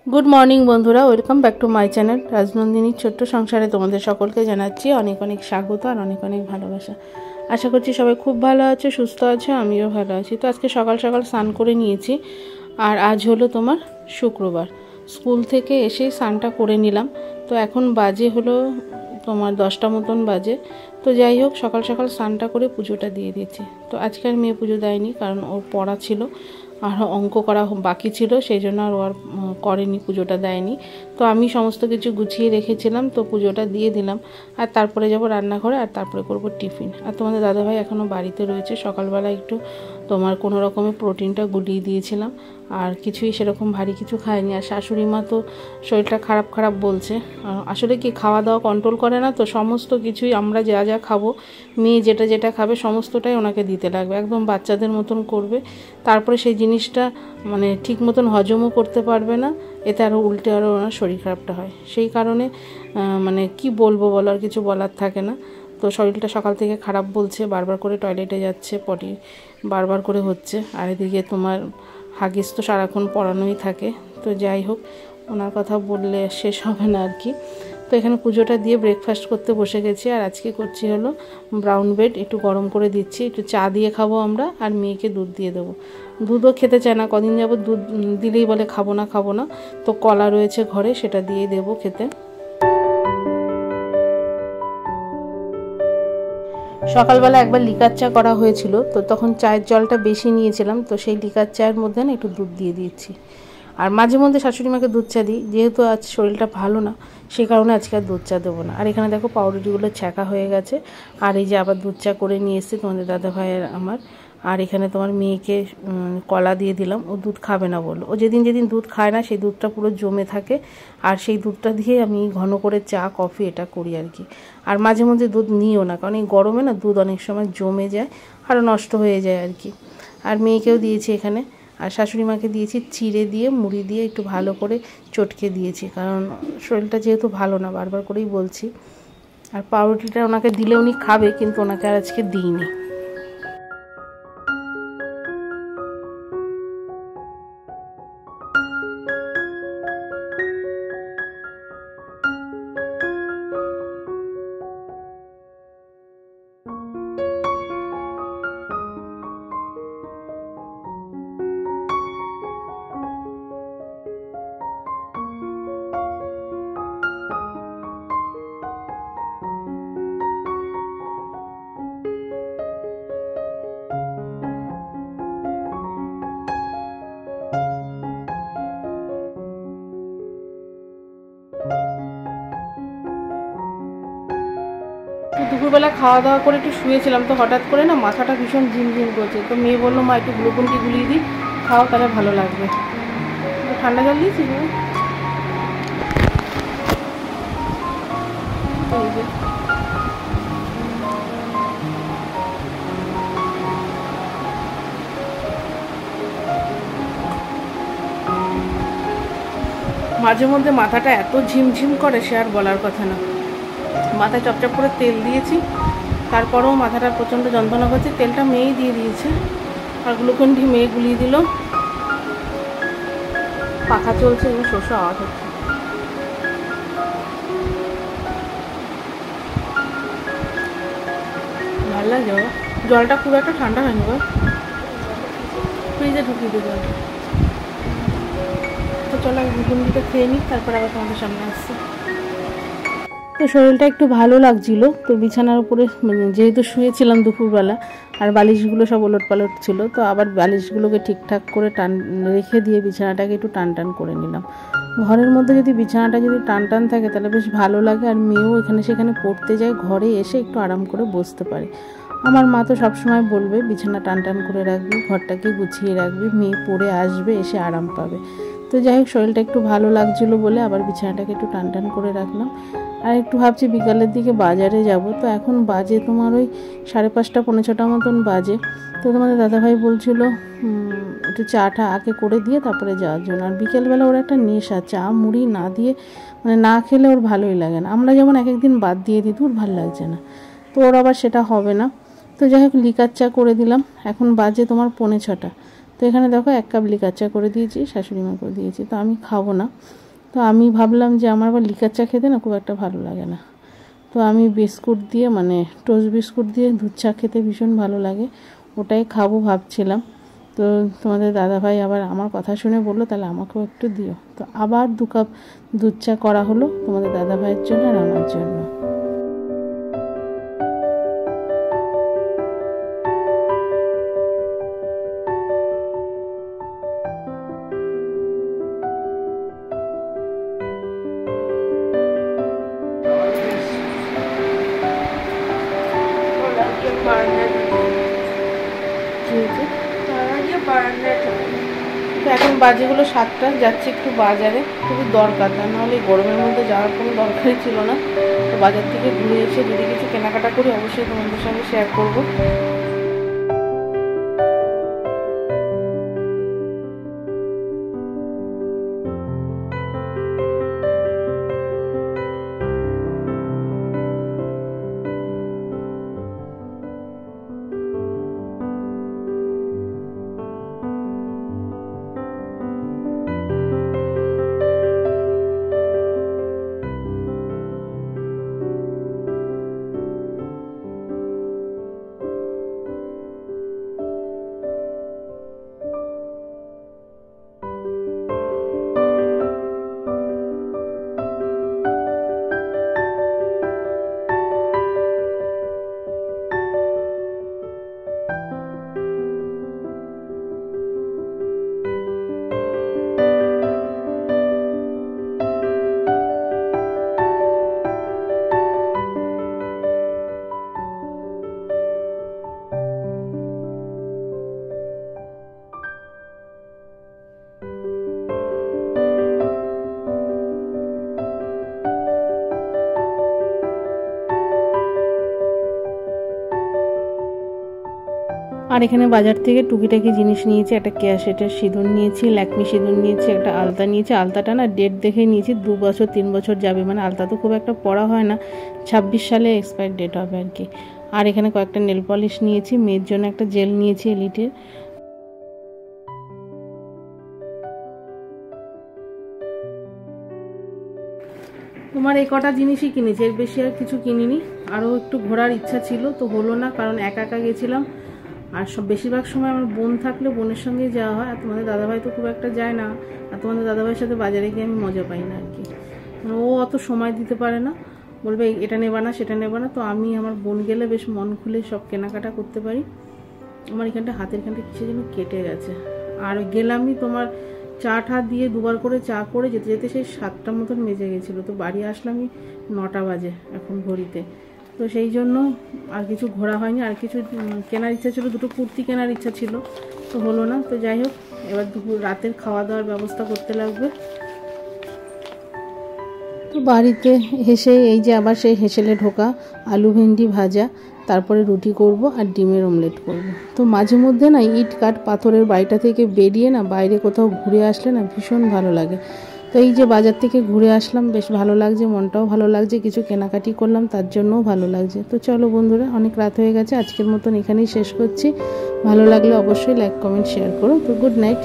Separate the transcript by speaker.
Speaker 1: Good morning बंधुरा welcome back to my channel Rajnandini छोट्ट संसारे तुम्हारे सकलके जानाच्छि अनेक अनेक स्वागत और अनेक अनेक भालोबासा। आशा करछि सबाई खूब भालो आछो सुस्थ आछो आमिओ भालो आछि। तो आजके सकाल सकाल स्नान करे नियेछि और आज हलो तोमार शुक्रवार स्कूल थेके एसेई स्नानटा करे निलाम। तो एखन बाजे हलो तोमार 10टा मतन बाजे। तो যাই হোক সকাল সকাল স্নানটা করে পুজোটা দিয়ে দিয়েছি। তো আজকে আর মেয়ে পুজো দেয়নি কারণ ওর পড়া ছিল আর অঙ্ক করা বাকি ছিল সেই জন্য আর ও আর করেনি, পুজোটা দেয়নি। তো আমি সমস্ত কিছু গুছিয়ে রেখেছিলাম, তো পুজোটা দিয়ে দিলাম আর তারপরে যাব রান্নাঘরে আর তারপরে করব টিফিন। আর তোমাদের দাদাভাই এখনও বাড়িতে রয়েছে। সকালবেলা একটু তোমার কোনো রকমে প্রোটিনটা গুলিয়ে দিয়েছিলাম আর কিছুই সেরকম ভারী কিছু খায়নি। আর শাশুড়ি মা তো শরীরটা খারাপ খারাপ বলছে, আসলে কি খাওয়া দাওয়া কন্ট্রোল করে না, তো সমস্ত কিছুই আমরা যা যা খাবো মেয়ে যেটা যেটা খাবে সমস্তটাই ওনাকে দিতে লাগবে, একদম বাচ্চাদের মতন করবে। তারপরে সেই জিনিসটা মানে ঠিক মতন হজমও করতে পারবে না, এতে আরও উল্টে আরও ওনার শরীর খারাপটা হয়। সেই কারণে মানে কি বলবো বলো, আর কিছু বলার থাকে না। তো শরীরটা সকাল থেকে খারাপ বলছে, বারবার করে টয়লেটে যাচ্ছে, পটি বারবার করে হচ্ছে। আর এদিকে তোমার হাগিস তো সারাক্ষণ পড়ানোই থাকে। তো যাই হোক ওনার কথা বললে শেষ হবে না আর কি। তো এখানে পুজোটা দিয়ে ব্রেকফাস্ট করতে বসে গেছি। আর আজকে করছি হলো ব্রাউন ব্রেড, একটু গরম করে দিচ্ছি, একটু চা দিয়ে খাবো আমরা আর মেয়েকে দুধ দিয়ে দেবো। দুধও খেতে চায় না, কদিন যাবত দুধ দিলেই বলে খাবো না। তো কলা রয়েছে ঘরে, সেটা দিয়ে দেবো খেতে। সকালবেলা একবার লিকার চা করা হয়েছিল, তো তখন চায়ের জলটা বেশি নিয়েছিলাম, তো সেই লিকার চায়ের মধ্যে না একটু দুধ দিয়ে দিয়েছি। আর মাঝে মধ্যে শাশুড়ি মাকে দুধ চা দিই, যেহেতু আজ শরীরটা ভালো না সেই কারণে আজকে আর দুধ চা দেবো না। আর এখানে দেখো পাউরুটিগুলো ছ্যাঁকা হয়ে গেছে। আর এই যে আবার দুধ চা করে নিয়ে এসেছি তোমাদের দাদা ভাইয়ের আমার। আর এখানে তোমার মেয়েকে কলা দিয়ে দিলাম, ও দুধ খাবে না বললো। ও যেদিন যেদিন দুধ খায় না সেই দুধটা পুরো জমে থাকে, আর সেই দুধটা দিয়ে আমি ঘন করে চা কফি এটা করি আর কি। আর মাঝে মধ্যে দুধ নিও না, কারণ এই গরমে না দুধ অনেক সময় জমে যায় আরও নষ্ট হয়ে যায় আর কি। আর মেয়েকেও দিয়েছি এখানে, আর শাশুড়ি মাকে দিয়েছি চিড়ে দিয়ে মুড়ি দিয়ে একটু ভালো করে চটকে দিয়েছি, কারণ শরীরটা যেহেতু ভালো না বারবার করেই বলছি। আর পাউরুটিটা ওনাকে দিলে উনি খাবে, কিন্তু ওনাকে আর আজকে দিইনি। দুপুরবেলা খাওয়া দাওয়া করে একটু শুয়েছিলাম, তো হঠাৎ করে না মাথাটা ভীষণ ঝিমঝিম করছে। তো মেয়ে বললো মা একটু গ্লুকন ডি গুলিয়ে দিই, খাও তাহলে ভালো লাগবে। ঠান্ডা জল দিয়েছি মাঝে মধ্যে মাথাটা এত ঝিমঝিম করে সে আর বলার কথা না। মাথায় চপচপ করে তেল দিয়েছি, তারপরেও মাথাটা প্রচণ্ড যন্ত্রণা করছে। তেলটা মেয়েই দিয়ে দিয়েছে আর গ্লুকন ডি মেয়ে গুলিয়ে দিল। পাখা চলছে, এগুলো শস্য আওয়াজ হচ্ছে। ভালো লাগে জলটা খুব একটা ঠান্ডা হয়নি, গো ফ্রিজে ঢুকিয়ে দিই জলটা। তো চলো গ্লুকন ডিটা খেয়ে নিই, তারপর আবার তোমাদের সামনে আসছি। তো শরীরটা একটু ভালো লাগছিল, তো বিছানার উপরে যেহেতু শুয়েছিলাম দুপুরবেলা আর বালিশগুলো সব ওলট পালট ছিল, তো আবার বালিশগুলোকে ঠিকঠাক করে রেখে দিয়ে বিছানাটাকে একটু টান করে নিলাম। ঘরের মধ্যে যদি বিছানাটা যদি টান থাকে তাহলে বেশ ভালো লাগে, আর মেয়েও এখানে সেখানে পড়তে যায়, ঘরে এসে একটু আরাম করে বসতে পারে। আমার মা তো সবসময় বলবে বিছানা টান করে রাখবি, ঘরটাকে গুছিয়ে রাখবি, মেয়ে পড়ে আসবে এসে আরাম পাবে। তো যাই হোক শরীরটা একটু ভালো লাগছিলো বলে আবার বিছানাটাকে একটু টান করে রাখলাম। আর একটু ভাবছি বিকালের দিকে বাজারে যাব। তো এখন বাজে তোমার ওই 5:30 পৌনে 6টা মতন বাজে। তো তোমাদের দাদাভাই বলছিল একটু চাটা আগে করে দিয়ে তারপরে যাওয়ার জন্য। আর বিকেলবেলা ওর একটা নেশা, চা মুড়ি না দিয়ে মানে না খেলে ওর ভালোই লাগে না। আমরা যেমন এক একদিন বাদ দিয়ে দিই, ওর ভালো লাগছে না, তো ওর আবার সেটা হবে না। তো যাই হোক লিকার চা করে দিলাম। এখন বাজে তোমার 5:45। তো এখানে দেখো 1 কাপ লিকার চা করে দিয়েছি, শাশুড়ি মা করে দিয়েছি। তো আমি খাবো না, তো আমি ভাবলাম যে আমার আবার লিকার চা খেতে না খুব একটা ভালো লাগে না। তো আমি বিস্কুট দিয়ে মানে টোস্ট বিস্কুট দিয়ে দুধ চা খেতে ভীষণ ভালো লাগে, ওটাই খাবো ভাবছিলাম। তো তোমাদের দাদাভাই আবার আমার কথা শুনে বললো তাহলে আমাকেও একটু দিও। তো আবার 2 কাপ দুধ চা করা হলো তোমাদের দাদাভাইয়ের জন্য আর আমার জন্য। তো এখন বাজেগুলো 7টা, যাচ্ছি একটু বাজারে, খুবই দরকার, তা নাহলে গরমের মধ্যে যাওয়ার কোনো দরকারই ছিল না। তো বাজার থেকে ঘুরে এসে যদি কিছু কেনাকাটা করি অবশ্যই তোমাদের সঙ্গে শেয়ার করবো। আর এখানে বাজার থেকে টুকিটাকি জিনিস নিয়েছি, একটা কেয়া সেটের সিঁদুর নিয়েছি, ল্যাকমি সিঁদুর নিয়েছি, একটা আলতা নিয়েছি। আলতাটা না ডেট দেখে নিয়েছি, 2 বছর 3 বছর যাবে, মানে আলতা তো খুব একটা পড়া হয় না, 26 সালে এক্সপায়ার ডেট হবে আর কি। আর এখানে কয়েকটা নেল পলিশ নিয়েছি, মেয়ের জন্য একটা জেল নিয়েছি এলিটের। তোমার এই কটা জিনিসই কিনেছি, এর বেশি আর কিছু কিনিনি। আরও একটু ঘোরার ইচ্ছা ছিল, তো হলো না, কারণ একা একা গেছিলাম। আর বেশিরভাগ সময় আমার বোন থাকলে বোনের সঙ্গেই যাওয়া হয়, আর তোমাদের দাদাভাই তো খুব একটা যায় না। আর তোমাদের দাদাভাইয়ের সাথে বাজারে গিয়ে আমি মজা পাই না আর কি, ও অত সময় দিতে পারে না, বলবে এটা নেবা না সেটা নেবা না। তো আমি আমার বোন গেলে বেশ মন খুলে সব কেনাকাটা করতে পারি। আমার এখানটা হাতের এখানটা কিসে যেন কেটে গেছে। আর গেলামই তোমার চা টা দিয়ে 2বার করে চা করে যেতে যেতে সেই 7টার মতন বেজে গেছিলো। তো বাড়ি আসলামই 9টা বাজে এখন ঘড়িতে। তো সেই জন্য আর কিছু ঘোরা হয়নি। আর কিছু কেনার ইচ্ছা ছিল, 2টো কুর্তি কেনার ইচ্ছা ছিল, তো হলো না। তো যাই হোক, এবার রাতের খাওয়া দাওয়ার ব্যবস্থা করতে লাগবে। তো বাড়িতে এসে এই যে আবার সেই হেসেলে ঢোকা আলু ভেন্ডি ভাজা, তারপরে রুটি করব আর ডিমের অমলেট করব। তো মাঝে মধ্যে না ইট কাঠ পাথরের বাড়িটা থেকে বেরিয়ে না বাইরে কোথাও ঘুরে আসলে না ভীষণ ভালো লাগে। তো এই যে বাজার থেকে ঘুরে আসলাম, বেশ ভালো লাগছে, মনটাও ভালো লাগছে, কিছু কেনাকাটি করলাম তার জন্যও ভালো লাগছে। তো চলো বন্ধুরা, অনেক রাত হয়ে গেছে, আজকের মতন এখানেই শেষ করছি। ভালো লাগলে অবশ্যই লাইক কমেন্ট শেয়ার করো। তো গুড নাইট।